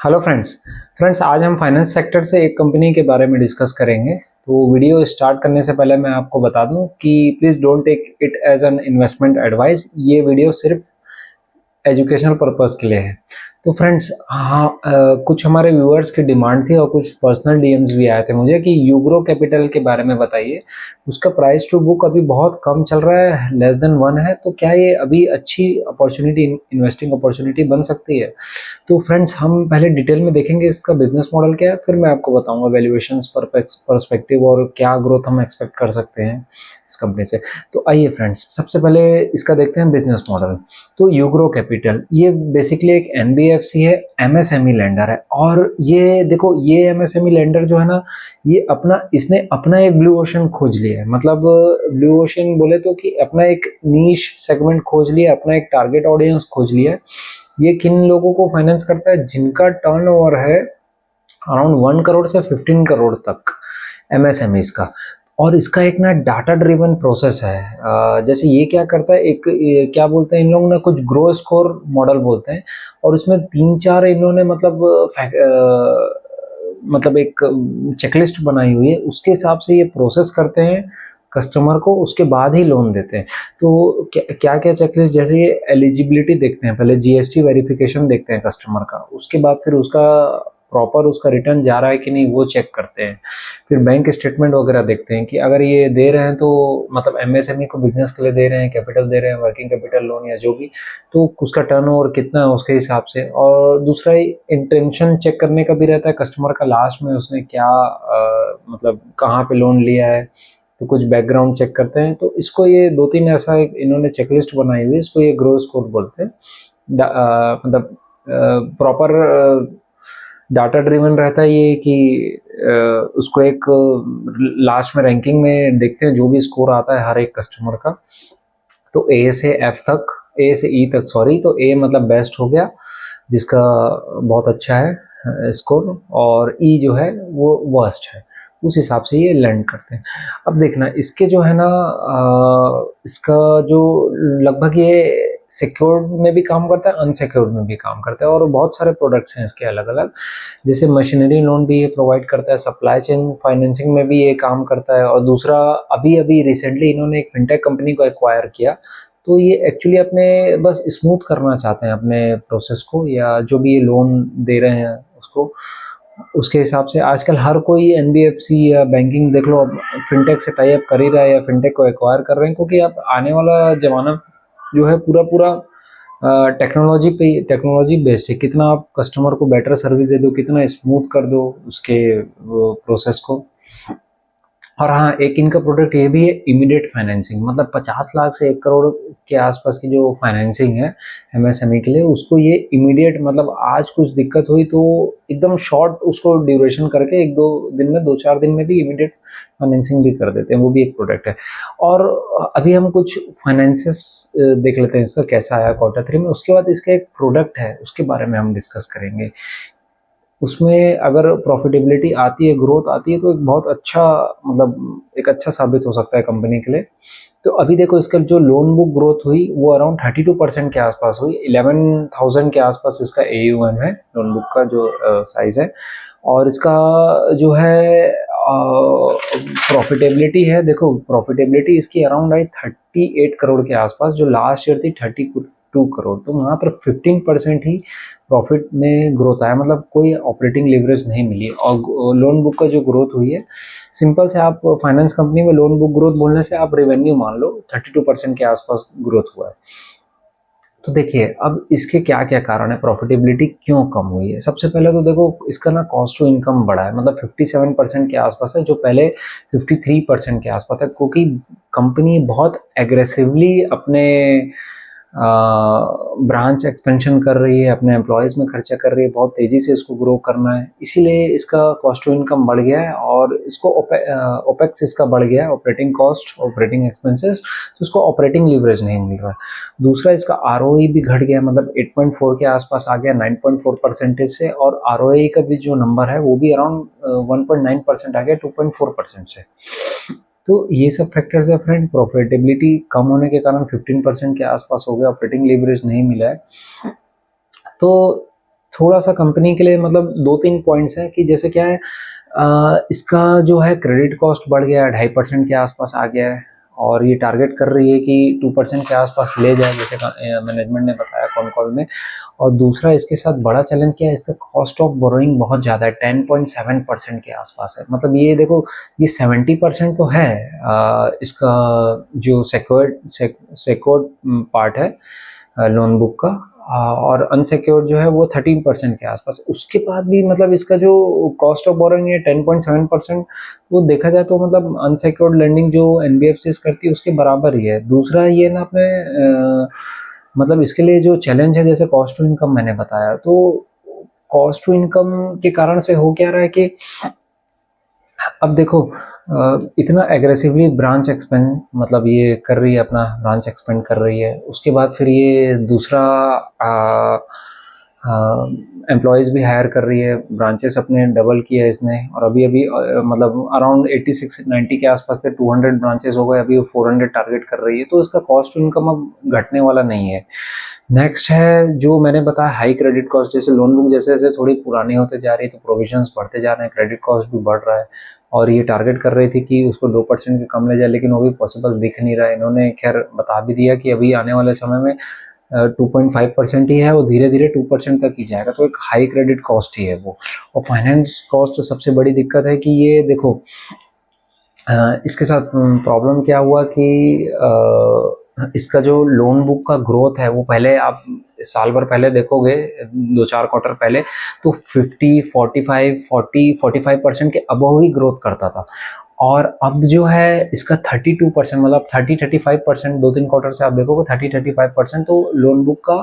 Hello friends. आज हम finance sector से एक कंपनी के बारे में डिस्कस करेंगे। तो वीडियो स्टार्ट करने से पहले मैं आपको बता दूं कि please don't take it as an investment advice. ये वीडियो सिर्फ एजुकेशनल पर्पस के लिए है। तो फ्रेंड्स, हाँ, कुछ हमारे व्यूअर्स की डिमांड थी और कुछ पर्सनल डीएम्स भी आए थे मुझे कि यूग्रो कैपिटल के बारे में बताइए। उसका प्राइस टू बुक अभी बहुत कम चल रहा है, लेस देन 1 है। तो क्या ये अभी अच्छी अपॉर्चुनिटी, इन्वेस्टिंग अपॉर्चुनिटी बन सकती है? तो फ्रेंड्स, हम पहले डिटेल में देखेंगे इसका बिजनेस मॉडल क्या है, फिर मैं आपको बताऊंगा वैल्यूएशंस पर्सपेक्टिव और क्या ग्रोथ हम एक्सपेक्ट कर सकते हैं इस कंपनी से। तो आइए फ्रेंड्स, सबसे पहले इसका देखते हैं बिजनेस मॉडल। तो यूग्रो कैपिटल ये बेसिकली एक एनबीएफसी है, एमएसएमई लेंडर है। और ये देखो, ये एमएसएमई लेंडर जो है ना, ये इसने अपना एक ब्लू ओशन खोज लिया है। मतलब ब्लू ओशन बोले तो कि अपना एक नीश सेगमेंट खोज लिया, अपना एक टारगेट ऑडियंस खोज लिया है। ये किन लोगों को फाइनेंस करता है? जिनका टर्नओवर है अराउंड 1 करोड़ से 15 करोड़ तक, एमएसएमईज का। और इसका एक ना डाटा ड्रिवन प्रोसेस है। जैसे ये क्या करता है, क्या बोलते हैं इन लोगों ने, कुछ ग्रो स्कोर मॉडल बोलते हैं। और उसमें 3-4 इन्होंने मतलब एक चेकलिस्ट बनाई हुई है, उसके हिसाब से ये प्रोसेस करते हैं कस्टमर को, उसके बाद ही लोन देते हैं। तो क्या क्या चेकलिस्ट, जैसे ये एलिजिबिलिटी देखते हैं, पहले जीएसटी वेरिफिकेशन देखते हैं कस्टमर का, उसके बाद फिर उसका प्रॉपर उसका रिटर्न जा रहा है कि नहीं वो चेक करते हैं। फिर बैंक स्टेटमेंट वगैरह देखते हैं कि अगर ये दे रहे हैं तो मतलब एमएसएमई को बिजनेस के लिए दे रहे हैं, कैपिटल दे रहे हैं, वर्किंग कैपिटल लोन या जो भी, तो उसका टर्नओवर कितना है उसके हिसाब से। और दूसरा इंटेंशन चेक करने का भी रहता है कस्टमर का, लास्ट में उसने क्या मतलब कहाँ पे लोन लिया है, तो कुछ बैकग्राउंड चेक करते हैं। तो इसको ये 2-3 ऐसा इन्होंने चेकलिस्ट बनाई हुई है, इसको ये ग्रो स्कोर बोलते हैं। मतलब प्रॉपर डाटा ड्रिवन रहता है ये कि उसको एक लास्ट में रैंकिंग में देखते हैं जो भी स्कोर आता है हर एक कस्टमर का। तो ए से एफ तक, ए से ई तक सॉरी, तो ए मतलब बेस्ट हो गया, जिसका बहुत अच्छा है स्कोर, और ई जो है वो वर्स्ट है। उस हिसाब से ये लैंड करते हैं। अब देखना इसके जो है ना, इसका जो लगभग ये सिक्योर्ड में भी काम करता है, अनसिक्योर्ड में भी काम करता है, और बहुत सारे प्रोडक्ट्स हैं इसके अलग अलग। जैसे मशीनरी लोन भी ये प्रोवाइड करता है, सप्लाई चेन फाइनेंसिंग में भी ये काम करता है। और दूसरा, अभी अभी रिसेंटली इन्होंने एक फिनटेक कंपनी को एक्वायर किया। तो ये एक्चुअली अपने बस स्मूथ करना चाहते हैं अपने प्रोसेस को, या जो भी ये लोन दे रहे हैं उसको, उसके हिसाब से आजकल हर कोई एनबीएफसी या बैंकिंग देख लो, अब फिनटेक से टाई अप कर ही रहा है या फिनटेक को एक्वायर कर रहे हैं, क्योंकि अब आने वाला जमाना जो है पूरा पूरा टेक्नोलॉजी बेस्ड है। कितना आप कस्टमर को बेटर सर्विस दे दो, कितना स्मूथ कर दो उसके प्रोसेस को। और हाँ, एक इनका प्रोडक्ट ये भी है, इमीडिएट फाइनेंसिंग। मतलब 50 लाख से 1 करोड़ के आसपास की जो फाइनेंसिंग है एमएसएमई के लिए, उसको ये इमीडिएट, मतलब आज कुछ दिक्कत हुई तो एकदम शॉर्ट उसको ड्यूरेशन करके 1-2 दिन में, 2-4 दिन में भी इमीडिएट फाइनेंसिंग भी कर देते हैं। वो भी एक प्रोडक्ट है। और अभी हम कुछ फाइनेंसेस देख लेते हैं इसका कैसा आया Q3 में, उसके बाद इसका एक प्रोडक्ट है उसके बारे में हम डिस्कस करेंगे। उसमें अगर प्रॉफिटेबिलिटी आती है, ग्रोथ आती है, तो एक बहुत अच्छा, मतलब एक अच्छा साबित हो सकता है कंपनी के लिए। तो अभी देखो, इसका जो लोन बुक ग्रोथ हुई वो अराउंड 32% के आसपास हुई। 11,000 के आसपास इसका एयूएम है, लोन बुक का जो साइज है। और इसका जो है प्रॉफिटेबिलिटी है, देखो प्रॉफिटेबिलिटी इसकी अराउंड आई 38 करोड़ के आसपास, जो लास्ट ईयर थी 32 करोड़। तो वहाँ पर 15% ही प्रॉफिट में ग्रोथ आया, मतलब कोई ऑपरेटिंग लेवरेज नहीं मिली। और लोन बुक का जो ग्रोथ हुई है, सिंपल से आप फाइनेंस कंपनी में लोन बुक ग्रोथ बोलने से आप रेवेन्यू मान लो 32% के आसपास ग्रोथ हुआ है। तो देखिए, अब इसके क्या क्या कारण है, प्रॉफिटेबिलिटी क्यों कम हुई है। सबसे पहले तो देखो, इसका ना कॉस्ट टू इनकम बढ़ा है, मतलब 57% के आसपास है, जो पहले 53% के आसपास है, क्योंकि कंपनी बहुत एग्रेसिवली अपने ब्रांच एक्सपेंशन कर रही है, अपने एम्प्लॉयज़ में खर्चा कर रही है, बहुत तेज़ी से इसको ग्रो करना है, इसीलिए इसका कॉस्ट टू इनकम बढ़ गया है। और इसको ओपेक्स इसका बढ़ गया है, ऑपरेटिंग कॉस्ट, ऑपरेटिंग एक्सपेंसेस, तो इसको ऑपरेटिंग लीवरेज नहीं मिल रहा है। दूसरा, इसका आरओई भी घट गया, मतलब 8.4 के आसपास आ गया 9.4% से। और आरओई का भी जो नंबर है वो भी अराउंड 1.9% आ गया 2.4% से। तो ये सब फैक्टर्स है फ्रेंड। प्रॉफिटेबिलिटी कम होने के कारण 15% के आसपास हो गया, ऑपरेटिंग लीवरेज नहीं मिला है। तो थोड़ा सा कंपनी के लिए मतलब 2-3 पॉइंट्स हैं कि जैसे क्या है, इसका जो है क्रेडिट कॉस्ट बढ़ गया है, 2.5% के आसपास आ गया है और ये टारगेट कर रही है कि 2% के आसपास ले जाए, जैसे मैनेजमेंट ने बताया कॉन कॉल में। और दूसरा इसके साथ बड़ा चैलेंज क्या है, इसका कॉस्ट ऑफ बोरोइंग बहुत ज़्यादा है, 10.7% के आसपास है। मतलब ये देखो, ये 70% तो है इसका जो सेक्योर्ड पार्ट है लोन बुक का, और अनसिक्योर्ड जो है वो 13% के आसपास। उसके बाद भी मतलब इसका जो कॉस्ट ऑफ बोरोइंग है 10.7%, वो देखा जाए तो मतलब अनसिक्योर्ड लेंडिंग जो एनबीएफसी करती है उसके बराबर ही है। दूसरा ये ना अपने मतलब इसके लिए जो चैलेंज है, जैसे कॉस्ट टू इनकम मैंने बताया, तो कॉस्ट टू इनकम के कारण से हो क्या रहा है कि अब देखो इतना एग्रेसिवली ब्रांच एक्सपेंड मतलब ये कर रही है, अपना ब्रांच एक्सपेंड कर रही है, उसके बाद फिर ये दूसरा एम्प्लॉयज़ भी हायर कर रही है, ब्रांचेस अपने डबल किया है इसने, और अभी अभी मतलब अराउंड 86-90 के आसपास से 200 ब्रांचेस हो गए, अभी वो 400 टारगेट कर रही है, तो इसका कॉस्ट टू इनकम अब घटने वाला नहीं है। नेक्स्ट है जो मैंने बताया हाई क्रेडिट कॉस्ट, जैसे लोन बुक जैसे जैसे थोड़ी पुरानी होते जा रही है तो प्रोविजंस बढ़ते जा रहे हैं, क्रेडिट कॉस्ट भी बढ़ रहा है, और ये टारगेट कर रही थी कि उसको 2% के कम ले जाए, लेकिन वो भी पॉसिबल दिख नहीं रहा है। इन्होंने खैर बता भी दिया कि अभी आने वाले समय में 2.5% ही है, वो धीरे धीरे 2% तक ही जाएगा, तो एक हाई क्रेडिट कॉस्ट ही है वो। और फाइनेंस कॉस्ट तो सबसे बड़ी दिक्कत है कि ये देखो इसके साथ प्रॉब्लम क्या हुआ कि इसका जो लोन बुक का ग्रोथ है वो पहले आप साल भर पहले देखोगे, 2-4 क्वार्टर पहले, तो 50, 45, 40, 45% के अबव ही ग्रोथ करता था, और अब जो है इसका 32%, मतलब 30-35%, 2-3 क्वार्टर से आप देखोगे 30-35%, तो लोन बुक का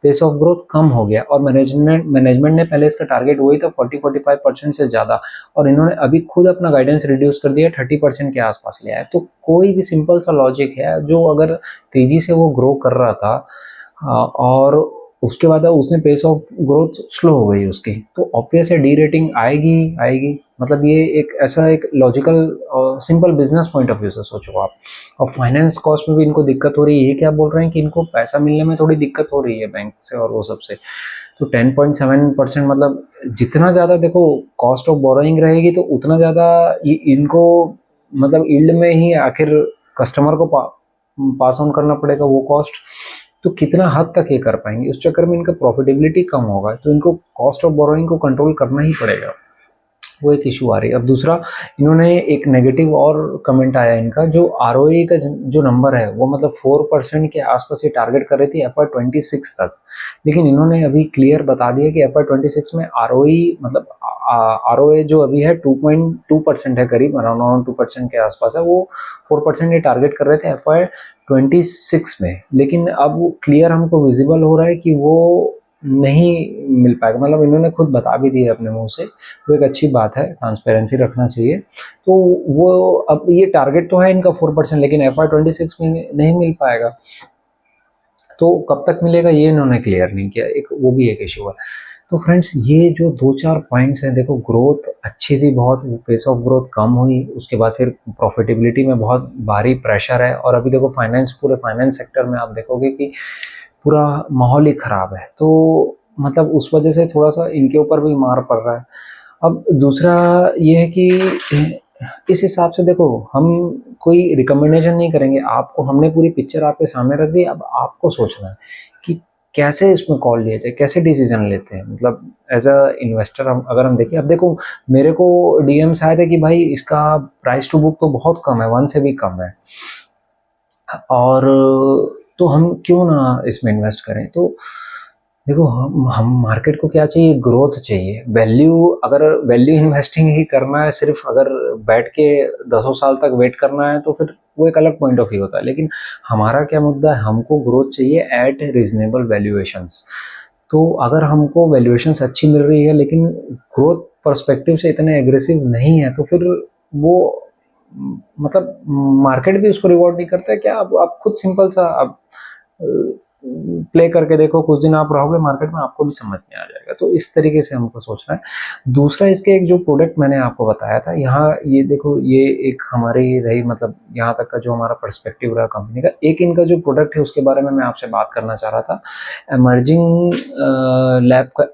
पेस ऑफ ग्रोथ कम हो गया। और मैनेजमेंट ने पहले इसका टारगेट वही था 40-45% से ज़्यादा, और इन्होंने अभी खुद अपना गाइडेंस रिड्यूस कर दिया, 30% के आसपास ले आया। तो कोई भी सिंपल सा लॉजिक है, जो अगर तेज़ी से वो ग्रो कर रहा था और उसके बाद उसने पेस ऑफ ग्रोथ स्लो हो गई उसकी, तो ऑब्वियस है डी रेटिंग आएगी आएगी। मतलब ये एक ऐसा एक लॉजिकल और simple business point of view से सोचो आप। और फाइनेंस कॉस्ट में भी इनको दिक्कत हो रही है, ये क्या बोल रहे हैं कि इनको पैसा मिलने में थोड़ी दिक्कत हो रही है बैंक से और वो सबसे। तो 10.7% मतलब जितना ज़्यादा देखो कॉस्ट ऑफ बोरोइंग रहेगी, तो उतना ज़्यादा इनको मतलब यील्ड में ही आखिर कस्टमर को पास ऑन करना पड़ेगा वो कॉस्ट। तो कितना हद तक ये कर पाएंगे, उस चक्कर में इनका प्रॉफिटेबिलिटी कम होगा, तो इनको कॉस्ट ऑफ बोरोइंग को कंट्रोल करना ही पड़ेगा, वो एक इशू आ रही है। अब दूसरा, इन्होंने एक नेगेटिव और कमेंट आया इनका, जो आरओई का जो नंबर है वो मतलब 4% के आसपास ये टारगेट कर रही थी FY26 तक, लेकिन इन्होंने अभी क्लियर बता दिया कि FY26 में आरओई मतलब आरओए जो अभी है 2.2% है, करीब अराउंड 2% के आसपास है, वो 4% ये टारगेट कर रहे थे FY26 में, लेकिन अब क्लियर हमको विजिबल हो रहा है कि वो नहीं मिल पाएगा। मतलब इन्होंने खुद बता भी दिया अपने मुंह से, वो एक अच्छी बात है, ट्रांसपेरेंसी रखना चाहिए। तो वो अब ये टारगेट तो है इनका 4%, लेकिन FY26 में नहीं मिल पाएगा, तो कब तक मिलेगा ये इन्होंने क्लियर नहीं किया, एक वो भी एक इशू है। तो फ्रेंड्स ये जो 2-4 पॉइंट्स हैं, देखो ग्रोथ अच्छी थी बहुत, पेस ऑफ ग्रोथ कम हुई, उसके बाद फिर प्रॉफिटेबिलिटी में बहुत भारी प्रेशर है, और अभी देखो फाइनेंस, पूरे फाइनेंस सेक्टर में आप देखोगे कि पूरा माहौल ही ख़राब है, तो मतलब उस वजह से थोड़ा-सा इनके ऊपर भी मार पड़ रहा है। अब दूसरा ये है कि इस हिसाब से देखो, हम कोई रिकमेंडेशन नहीं करेंगे आपको, हमने पूरी पिक्चर आपके सामने रख दी, अब आपको सोचना है कि कैसे इसमें कॉल लिया जाए, कैसे डिसीज़न लेते हैं। मतलब एज़ अ इन्वेस्टर हम अगर हम देखें, अब देखो मेरे को डीएम्स आए थे कि भाई इसका प्राइस टू बुक तो बहुत कम है, 1 से भी कम है, और तो हम क्यों ना इसमें इन्वेस्ट करें। तो देखो हम मार्केट को क्या चाहिए, ग्रोथ चाहिए, वैल्यू, अगर वैल्यू इन्वेस्टिंग ही करना है सिर्फ, अगर बैठ के दसों साल तक वेट करना है तो फिर वो एक अलग पॉइंट ऑफ व्यू होता है, लेकिन हमारा क्या मुद्दा है, हमको ग्रोथ चाहिए एट रीजनेबल वैल्यूएशंस। तो अगर हमको वैल्यूएशंस अच्छी मिल रही है लेकिन ग्रोथ पर्सपेक्टिव से इतने एग्रेसिव नहीं है, तो फिर वो मतलब मार्केट भी उसको रिवॉर्ड नहीं करता है। क्या आप खुद सिंपल सा आप प्ले करके देखो, कुछ दिन आप रहोगे मार्केट में, आपको भी समझ में आ जाएगा। तो इस तरीके से हमको सोचना है। दूसरा, इसके एक जो प्रोडक्ट मैंने आपको बताया था, यहाँ ये देखो, ये एक हमारी रही, मतलब यहाँ तक का जो हमारा पर्सपेक्टिव रहा कंपनी का। एक इनका जो प्रोडक्ट है उसके बारे में मैं आपसे बात करना चाह रहा था। एमर्जिंग लैब का,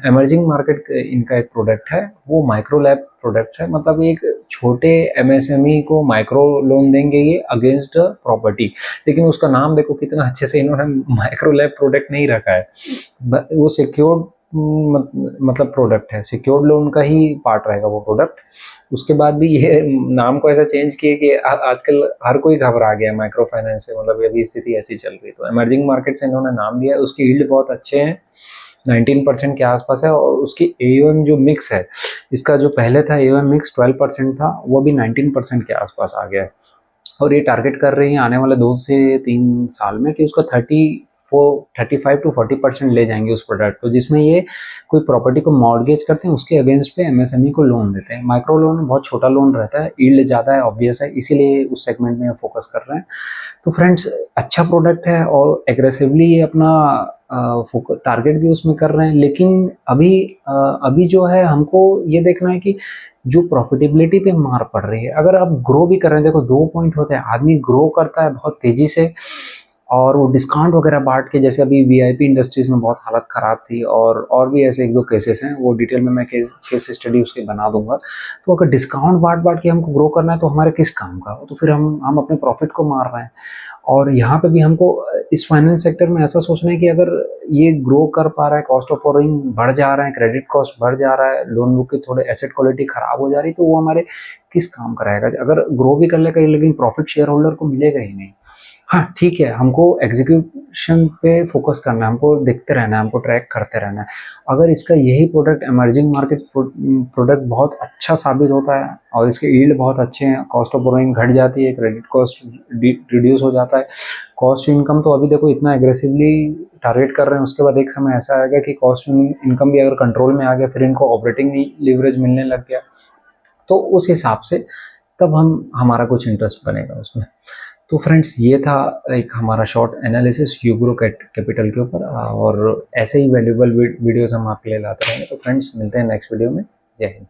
एमर्जिंग मार्केट इनका एक प्रोडक्ट है, वो माइक्रो लैब प्रोडक्ट है। मतलब एक छोटे एमएसएमई को माइक्रो लोन देंगे ये अगेंस्ट प्रॉपर्टी। लेकिन उसका नाम देखो कितना अच्छे से इन्होंने माइक्रो लैब प्रोडक्ट नहीं रखा है, वो सिक्योर्ड मतलब प्रोडक्ट है, सिक्योर्ड लोन का ही पार्ट रहेगा वो प्रोडक्ट। उसके बाद भी ये नाम को ऐसा चेंज किए कि आजकल हर कोई घबरा गया माइक्रो फाइनेंस से, मतलब अभी स्थिति ऐसी चल रही। तो इमर्जिंग मार्केट से इन्होंने नाम दिया है। उसकी यील्ड बहुत अच्छे हैं, 19% के आसपास है। और उसकी एयूएम जो मिक्स है, इसका जो पहले था एयूएम मिक्स 12% था, वो भी 19% के आसपास आ गया है। और ये टारगेट कर रही है आने वाले 2 से 3 साल में कि उसका 35 to 40% ले जाएंगे उस प्रोडक्ट को, जिसमें ये कोई प्रॉपर्टी को मॉर्गेज करते हैं, उसके अगेंस्ट पे एमएसएमई को लोन देते हैं। माइक्रो लोन बहुत छोटा लोन रहता है, यील्ड ज़्यादा है, ऑब्वियस है, इसीलिए उस सेगमेंट में फोकस कर रहे हैं। तो फ्रेंड्स, अच्छा प्रोडक्ट है और एग्रेसिवली ये अपना टारगेट भी उसमें कर रहे हैं। लेकिन अभी जो है हमको ये देखना है कि जो प्रॉफिटेबिलिटी पे मार पड़ रही है, अगर आप ग्रो भी कर रहे हैं, देखो 2 पॉइंट होते हैं, आदमी ग्रो करता है बहुत तेजी से और वो डिस्काउंट वगैरह बांट के, जैसे अभी वीआईपी इंडस्ट्रीज में बहुत हालत खराब थी, और भी ऐसे 1-2 केसेस हैं, वो डिटेल में मैं केस स्टडी उसके बना दूंगा। तो अगर डिस्काउंट बांट बांट के हमको ग्रो करना है तो हमारे किस काम का, तो फिर हम अपने प्रॉफिट को मार रहे हैं। और यहाँ पे भी हमको इस फाइनेंस सेक्टर में ऐसा सोचना है कि अगर ये ग्रो कर पा रहा है, कॉस्ट ऑफ बोरोइंग बढ़ जा रहा है, क्रेडिट कॉस्ट बढ़ जा रहा है, लोन बुक की थोड़े एसेट क्वालिटी खराब हो जा रही, तो वो हमारे किस काम का रहेगा। अगर ग्रो भी कर लेगा लेकिन प्रॉफिट शेयर होल्डर को मिलेगा ही नहीं। हाँ ठीक है, हमको एग्जीक्यूशन पे फोकस करना है, हमको देखते रहना है, हमको ट्रैक करते रहना है। अगर इसका यही प्रोडक्ट इमर्जिंग मार्केट प्रोडक्ट बहुत अच्छा साबित होता है और इसके यील्ड बहुत अच्छे हैं, कॉस्ट ऑफ बोरोइंग घट जाती है, क्रेडिट कॉस्ट रिड्यूस हो जाता है, कॉस्ट इनकम तो अभी देखो इतना एग्रेसिवली टारगेट कर रहे हैं, उसके बाद एक समय ऐसा आएगा कि कॉस्ट इनकम भी अगर कंट्रोल में आ गया, फिर इनको ऑपरेटिंग लीवरेज मिलने लग गया, तो उस हिसाब से तब हमारा कुछ इंटरेस्ट बनेगा उसमें। तो फ्रेंड्स, ये था एक हमारा शॉर्ट एनालिसिस यूग्रो कैपिटल के ऊपर, और ऐसे ही वैल्यूएबल वीडियोस हम आपके लिए लाते रहेंगे। तो फ्रेंड्स, मिलते हैं नेक्स्ट वीडियो में। जय हिंद।